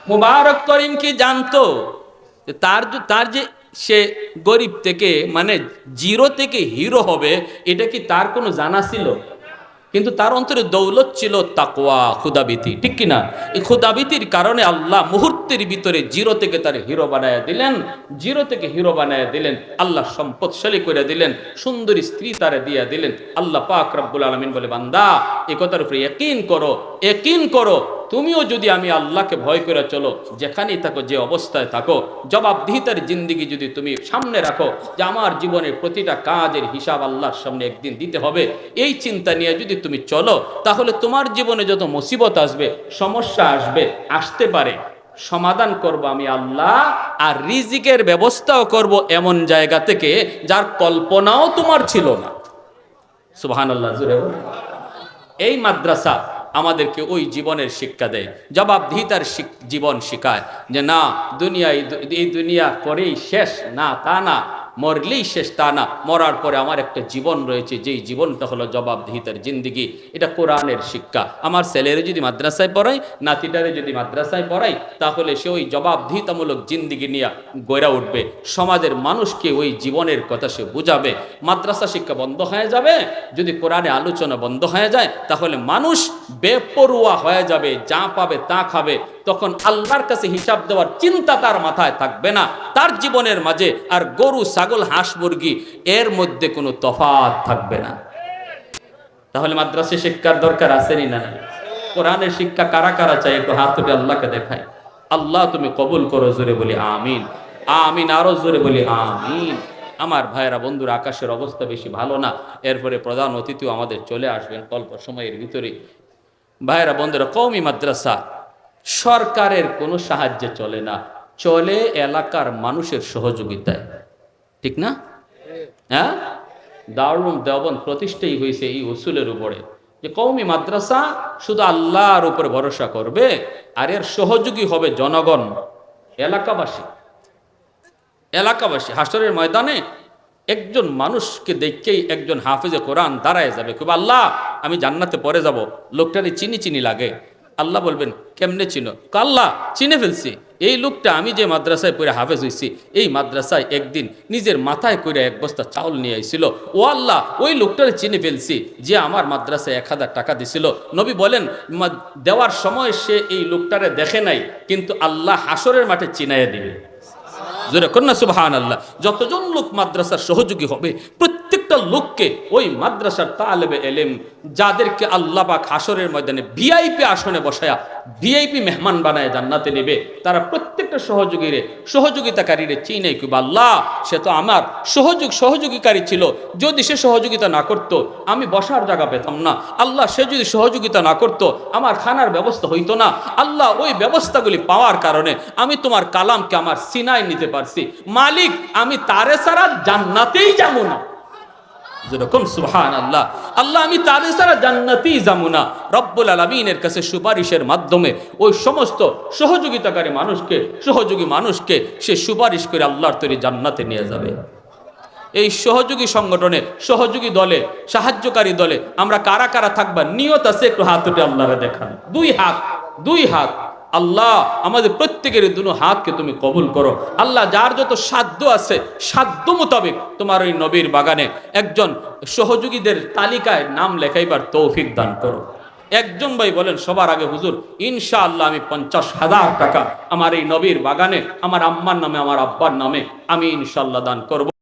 মুবারক করিম কি জানতো যে তার যে সে গরিব থেকে মানে জিরো থেকে হিরো হবে, এটা কি তার কোনো জানা ছিল? কিন্তু তার অন্তরে দৌলত ছিল তাকওয়া, খুদাবিতি, ঠিক কিনা? এই খুদাবিতির কারণে আল্লাহ মুহূর্তের ভিতরে জিরো থেকে তার হিরো বানায়া দিলেন। জিরো থেকে হিরো বানায়া দিলেন, আল্লাহ সম্পদশালী করে দিলেন, সুন্দরী স্ত্রী তারে দিয়া দিলেন। আল্লাহ পাক রব্বুল আলামিন বলে, বান্দা এই কথার উপরে ইয়াকিন করো, ইয়াকিন করো। তুমিও যদি আমি আল্লাহকে ভয় করে চলো, যেখানেই থাকো, যে অবস্থায় থাকো, জবাবদিহিতার জিন্দিগি যদি তুমি সামনে রাখো, যে আমার জীবনের প্রতিটা কাজের হিসাব আল্লাহর সামনে একদিন দিতে হবে, এই চিন্তা নিয়ে যদি তুমি চলো, তাহলে তোমার জীবনে যত মুসিবত আসবে, সমস্যা আসবে, আসতে পারে, সমাধান করব আমি আল্লাহ। আর রিজিকের ব্যবস্থাও করব এমন জায়গা থেকে যার কল্পনাও তোমার ছিল না। সুবহানাল্লাহ। এই মাদ্রাসা আমাদেরকে ওই জীবনের শিক্ষা দেয়, জবাবদিহিতার জীবন শিখায়, যে না দুনিয়ায়, এই দুনিয়া পরেই শেষ, না তা না, মরলেই শেষ তা না, মরার পরে আমার একটা জীবন রয়েছে, যেই জীবনটা হলো জবাবদিহিতার জিন্দিগি। এটা কোরআনের শিক্ষা। আমার ছেলেরে যদি মাদ্রাসায় পড়াই, নাতিটারে যদি মাদ্রাসায় পড়াই, তাহলে সে ওই জবাবদিহিতামূলক জিন্দিগি নিয়ে গড়ে উঠবে, সমাজের মানুষকে ওই জীবনের কথা সে বুঝাবে। মাদ্রাসা শিক্ষা বন্ধ হয়ে যাবে, যদি কোরআনে আলোচনা বন্ধ হয়ে যায়, তাহলে মানুষ বেপরোয়া হয়ে যাবে, যা পাবে তা খাবে। তখন আল্লাহর কাছে হিসাব দেওয়ার চিন্তা তার মাথায় থাকবে না। তার জীবনের মাঝে আর গরু, ছাগল, হাঁস, মুরগি এর মধ্যে কোনো তফাৎ থাকবে না। তাহলে মাদ্রাসা শিক্ষার দরকার আসেনি না? কোরআনের শিক্ষা কারা কারা চাই? একটু হাত তুলে আল্লাহকে দেখায়। আল্লাহ তুমি কবুল করো, জোরে বলি আমিন। আমিন, আরো জোরে বলি আমিন। আমার ভাইয়েরা, বন্ধুরা, আকাশের অবস্থা বেশি ভালো না। এরপরে প্রধান অতিথিও আমাদের চলে আসবেন অল্প সময়ের ভিতরে। ভাইয়েরা, বন্ধুরা, কওমি মাদ্রাসা সরকারের কোনো সাহায্যে চলে না, চলে এলাকার মানুষের সহযোগিতায়, ঠিক না? হ্যাঁ, দারুল দেওবন্দ প্রতিষ্ঠাই হয়েছে এই উসুলের উপরে, যে কওমি মাদ্রাসা শুধু আল্লাহর উপরে ভরসা করবে, আর এর সহযোগী হবে জনগণ, এলাকাবাসী। এলাকাবাসী হাসরের ময়দানে একজন মানুষকে দেখেই একজন হাফেজে কোরআন দাঁড়ায় যাবে, খুব আল্লাহ আমি জান্নাতে পরে যাব, লোকটারে চিনি চিনি লাগে। আল্লাহ বলবেন, কেমনে চিনো? আল্লাহ চিনে ফেলছি, এই লোকটা আমি যে মাদ্রাসায় পড়ে হাফেজ হইছি, এই মাদ্রাসায় একদিন নিজের মাথায় করে এক বস্তা চাউল নিয়ে আইছিল। ও আল্লাহ, ওই লোকটারে চিনে ফেলছি যে আমার মাদ্রাসায় 1000 টাকা দিছিল। নবী বলেন, দেওয়ার সময় সে এই লোকটারে দেখে নাই, কিন্তু আল্লাহ হাসরের মাঠে চিনাইয়া দিবে। জোরে কন্যা সুবহানাল্লাহ। যতজন লোক মাদ্রাসার সহযোগী হবে, প্রত্যেকটা লোককে ওই মাদ্রাসার তালেবে এলেম, যাদেরকে আল্লাহ পাক হাসরের ময়দানে ভিআইপি আসনে বসায়া ভিআইপি মেহমান বানায় জান্নাতে নেবে, তারা প্রত্যেকটা সহযোগিতাকারীরে চিনে, কি আল্লাহ সে তো আমার সহযোগীকারী ছিল, যদি সে সহযোগিতা না করত আমি বসার জায়গা পেতাম না। আল্লাহ সে যদি সহযোগিতা না করত আমার খানার ব্যবস্থা হইতো না। আল্লাহ ওই ব্যবস্থাগুলি পাওয়ার কারণে আমি তোমার কালামকে আমার সিনায় নিতে পারছি। মালিক, আমি তারে ছাড়া জান্নাতেই যাবো না। যেরকম সুবহানাল্লাহ, আল্লাহ আমি তারে ছাড়া জান্নাতেই যাবো না। রব্বুল আলামিনের কাছে সুপারিশের মাধ্যমে ওই সমস্ত সহযোগী মানুষকে সে সুপারিশ করে আল্লাহর তৈরি জান্নাতে নিয়ে যাবে। এই সহযোগী সংগঠনে, সহযোগী দলে, সাহায্যকারী দলে আমরা কারা কারা থাকবা? নিয়ত আছে? একটু হাত উঠে আল্লাহরে দেখান। দুই হাত। আল্লাহ আমাদের প্রত্যেকের দুনো হাতকে তুমি কবুল করো। আল্লাহ যার যত সাধ্য আছে, সাধ্য মোতাবেক তোমার ওই নবীর বাগানে একজন সহযোগীদের তালিকায় নাম লেখাইবার তৌফিক দান করো। একজন ভাই বলেন সবার আগে, হুজুর ইনশাআল্লাহ আমি 50,000 টাকা আমার এই নবীর বাগানে আমার আম্মার নামে, আমার আব্বার নামে আমি ইনশাআল্লাহ দান করব।